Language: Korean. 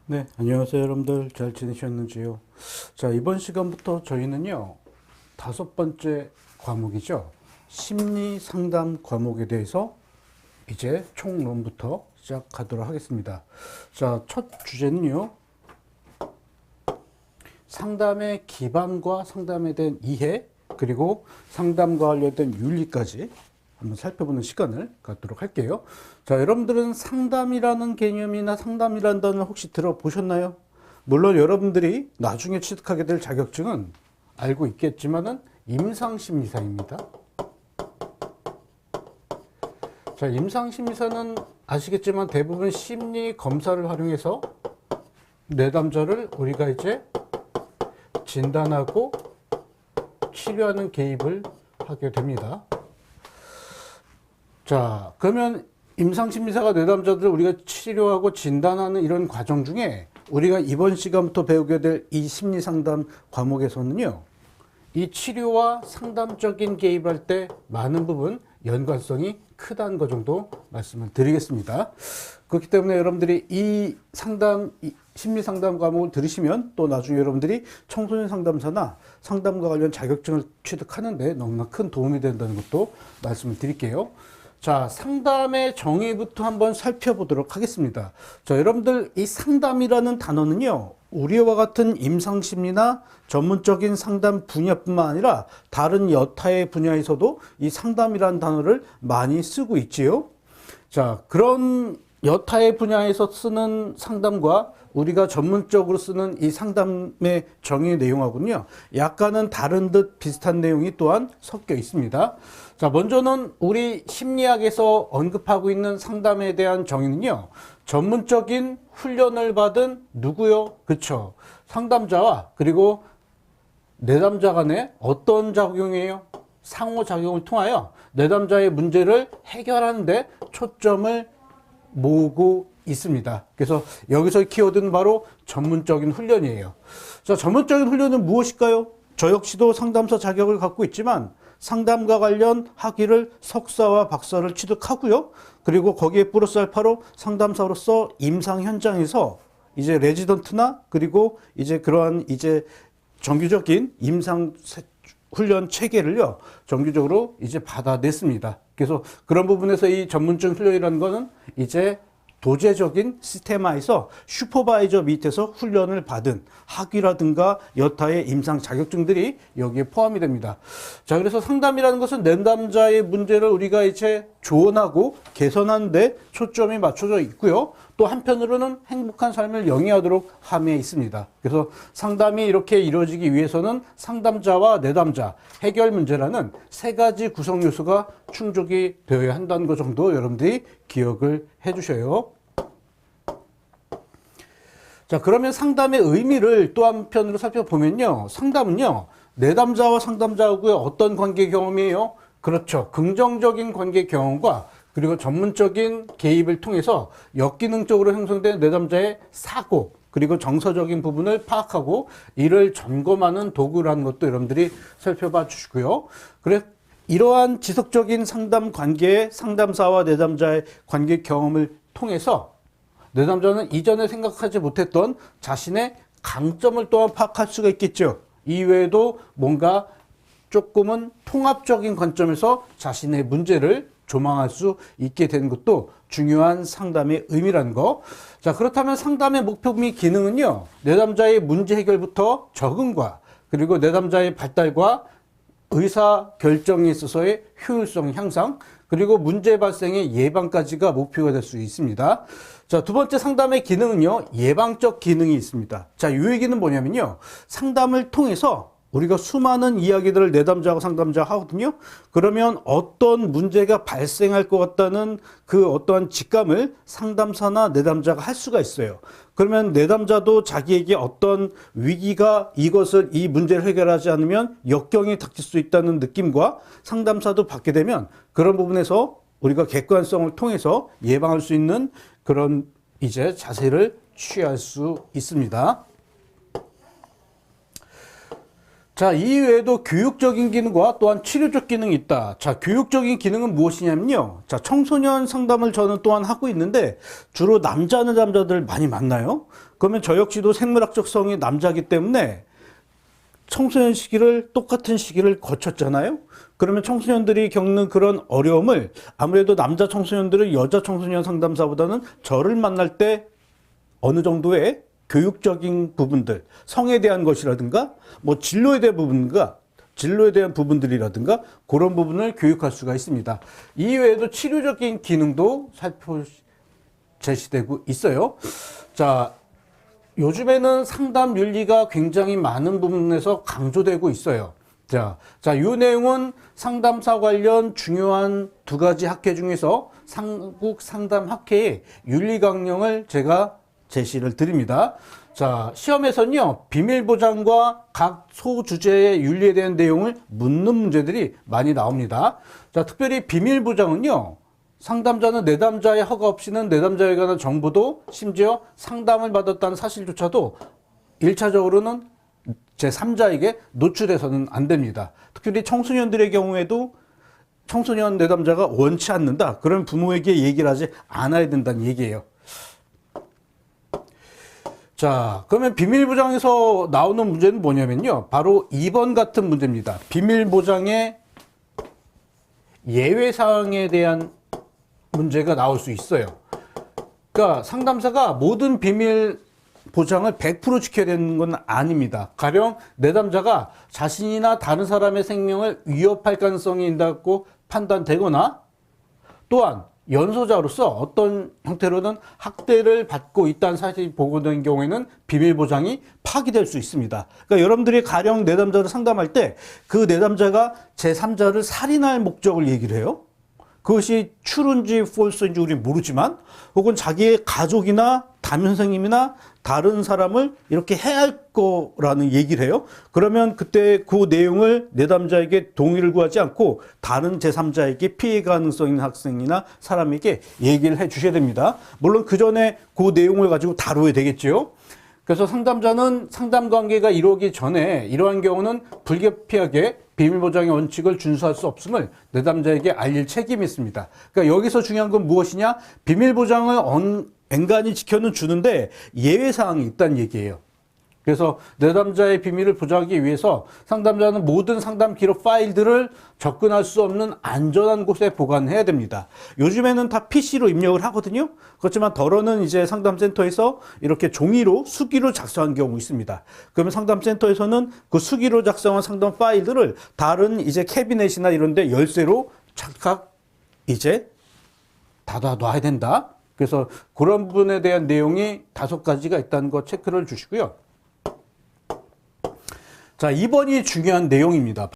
네, 안녕하세요, 여러분들. 잘 지내셨는지요? 자, 이번 시간부터 저희는요, 5번째 과목이죠. 심리 상담 과목에 대해서 이제 총론부터 시작하도록 하겠습니다. 자, 첫 주제는요, 상담의 기반과 상담에 대한 이해, 그리고 상담과 관련된 윤리까지 한번 살펴보는 시간을 갖도록 할게요. 자, 여러분들은 상담이라는 개념이나 상담이라는 단어를 혹시 들어보셨나요? 물론 여러분들이 나중에 취득하게 될 자격증은 알고 있겠지만은 임상심리사입니다. 자, 임상심리사는 아시겠지만 대부분 심리 검사를 활용해서 내담자를 우리가 이제 진단하고 치료하는 개입을 하게 됩니다. 자, 그러면 임상심리사가 내담자들을 우리가 치료하고 진단하는 이런 과정 중에 우리가 이번 시간부터 배우게 될 이 심리상담 과목에서는요, 이 치료와 상담적인 개입할 때 많은 부분 연관성이 크다는 것 정도 말씀을 드리겠습니다. 그렇기 때문에 여러분들이 이 심리상담 과목을 들으시면 또 나중에 여러분들이 청소년 상담사나 상담과 관련 자격증을 취득하는데 너무나 큰 도움이 된다는 것도 말씀을 드릴게요. 자, 상담의 정의부터 한번 살펴보도록 하겠습니다. 자, 여러분들 이 상담이라는 단어는요, 우리와 같은 임상심리나 전문적인 상담 분야뿐만 아니라 다른 여타의 분야에서도 이 상담이라는 단어를 많이 쓰고 있지요. 자, 그런 여타의 분야에서 쓰는 상담과 우리가 전문적으로 쓰는 이 상담의 정의 내용하고는요, 약간은 다른 듯 비슷한 내용이 또한 섞여 있습니다. 자, 먼저는 우리 심리학에서 언급하고 있는 상담에 대한 정의는요, 전문적인 훈련을 받은 누구요? 그쵸. 상담자와 그리고 내담자 간에 어떤 작용이에요? 상호작용을 통하여 내담자의 문제를 해결하는데 초점을 모으고 있습니다. 그래서 여기서 키워드는 바로 전문적인 훈련이에요. 자, 전문적인 훈련은 무엇일까요? 저 역시도 상담사 자격을 갖고 있지만 상담과 관련 학위를 석사와 박사를 취득하고요. 그리고 거기에 플러스 알파로 상담사로서 임상 현장에서 이제 레지던트나 그리고 이제 그러한 이제 정규적인 임상 훈련 체계를요, 정규적으로 이제 받아냈습니다. 그래서 그런 부분에서 이 전문적 훈련이라는 거는 이제 도제적인 시스템화에서 슈퍼바이저 밑에서 훈련을 받은 학위라든가 여타의 임상 자격증들이 여기에 포함이 됩니다. 자, 그래서 상담이라는 것은 내담자의 문제를 우리가 이제 조언하고 개선하는 데 초점이 맞춰져 있고요. 또 한편으로는 행복한 삶을 영위하도록 함에 있습니다. 그래서 상담이 이렇게 이루어지기 위해서는 상담자와 내담자, 해결 문제라는 세 가지 구성 요소가 충족이 되어야 한다는 것 정도 여러분들이 기억을 해 주셔요. 자, 그러면 상담의 의미를 또 한편으로 살펴보면요, 상담은요, 내담자와 상담자하고의 어떤 관계 경험이에요? 그렇죠. 긍정적인 관계 경험과 그리고 전문적인 개입을 통해서 역기능적으로 형성된 내담자의 사고, 그리고 정서적인 부분을 파악하고 이를 점검하는 도구라는 것도 여러분들이 살펴봐 주시고요. 그래, 이러한 지속적인 상담 관계의 상담사와 내담자의 관계 경험을 통해서 내담자는 이전에 생각하지 못했던 자신의 강점을 또한 파악할 수가 있겠죠. 이외에도 뭔가 조금은 통합적인 관점에서 자신의 문제를 조망할 수 있게 되는 것도 중요한 상담의 의미라는 거. 자, 그렇다면 상담의 목표 및 기능은요, 내담자의 문제 해결부터 적응과 그리고 내담자의 발달과 의사 결정에 있어서의 효율성 향상, 그리고 문제 발생의 예방까지가 목표가 될 수 있습니다. 자, 두 번째 상담의 기능은요, 예방적 기능이 있습니다. 자, 이 얘기는 뭐냐면요, 상담을 통해서 우리가 수많은 이야기들을 내담자하고 상담자가 하거든요. 그러면 어떤 문제가 발생할 것 같다는 그 어떠한 직감을 상담사나 내담자가 할 수가 있어요. 그러면 내담자도 자기에게 어떤 위기가 이 문제를 해결하지 않으면 역경이 닥칠 수 있다는 느낌과 상담사도 받게 되면 그런 부분에서 우리가 객관성을 통해서 예방할 수 있는 그런 이제 자세를 취할 수 있습니다. 자, 이외에도 교육적인 기능과 또한 치료적 기능이 있다. 자, 교육적인 기능은 무엇이냐면요. 자, 청소년 상담을 저는 또한 하고 있는데 주로 남자들 많이 만나요. 그러면 저 역시도 생물학적 성이 남자이기 때문에 청소년 시기를 똑같은 시기를 거쳤잖아요. 그러면 청소년들이 겪는 그런 어려움을 아무래도 남자 청소년들은 여자 청소년 상담사보다는 저를 만날 때 어느 정도의 교육적인 부분들, 성에 대한 것이라든가 뭐 진로에 대한 부분들이라든가 그런 부분을 교육할 수가 있습니다. 이외에도 치료적인 기능도 제시되고 있어요. 자, 요즘에는 상담 윤리가 굉장히 많은 부분에서 강조되고 있어요. 자, 이 내용은 상담사 관련 중요한 두 가지 학회 중에서 한국 상담 학회의 윤리 강령을 제가 제시를 드립니다. 자, 시험에서는요, 비밀 보장과 각 소주제의 윤리에 대한 내용을 묻는 문제들이 많이 나옵니다. 자, 특별히 비밀 보장은요, 상담자는 내담자의 허가 없이는 내담자에 관한 정보도 심지어 상담을 받았다는 사실조차도 1차적으로는 제3자에게 노출해서는 안 됩니다. 특히 청소년들의 경우에도 청소년 내담자가 원치 않는다. 그런 부모에게 얘기를 하지 않아야 된다는 얘기예요. 자, 그러면 비밀보장에서 나오는 문제는 뭐냐면요. 바로 2번 같은 문제입니다. 비밀보장의 예외사항에 대한 문제가 나올 수 있어요. 그러니까 상담사가 모든 비밀 보장을 100% 지켜야 되는 건 아닙니다. 가령 내담자가 자신이나 다른 사람의 생명을 위협할 가능성이 있다고 판단되거나 또한 연소자로서 어떤 형태로는 학대를 받고 있다는 사실이 보고된 경우에는 비밀 보장이 파기될 수 있습니다. 그러니까 여러분들이 가령 내담자를 상담할 때 그 내담자가 제3자를 살인할 목적을 얘기를 해요. 그것이 true인지 false인지 우리는 모르지만 혹은 자기의 가족이나 담임 선생님이나 다른 사람을 이렇게 해할 거라는 얘기를 해요. 그러면 그때 그 내용을 내담자에게 동의를 구하지 않고 다른 제3자에게 피해 가능성 있는 학생이나 사람에게 얘기를 해 주셔야 됩니다. 물론 그 전에 그 내용을 가지고 다뤄야 되겠죠. 그래서 상담자는 상담 관계가 이루어지기 전에 이러한 경우는 불가피하게 비밀보장의 원칙을 준수할 수 없음을 내담자에게 알릴 책임이 있습니다. 그러니까 여기서 중요한 건 무엇이냐? 비밀보장을 엔간히 지켜는 주는데 예외사항이 있다는 얘기예요. 그래서 내담자의 비밀을 보장하기 위해서 상담자는 모든 상담 기록 파일들을 접근할 수 없는 안전한 곳에 보관해야 됩니다. 요즘에는 다 PC로 입력을 하거든요. 그렇지만 덜어는 이제 상담센터에서 이렇게 종이로 수기로 작성한 경우 있습니다. 그러면 상담센터에서는 그 수기로 작성한 상담 파일들을 다른 이제 캐비넷이나 이런 데 열쇠로 착각 이제 닫아놔야 된다. 그래서 그런 부분에 대한 내용이 5가지가 있다는 거 체크를 주시고요. 자, 2번이 중요한 내용입니다.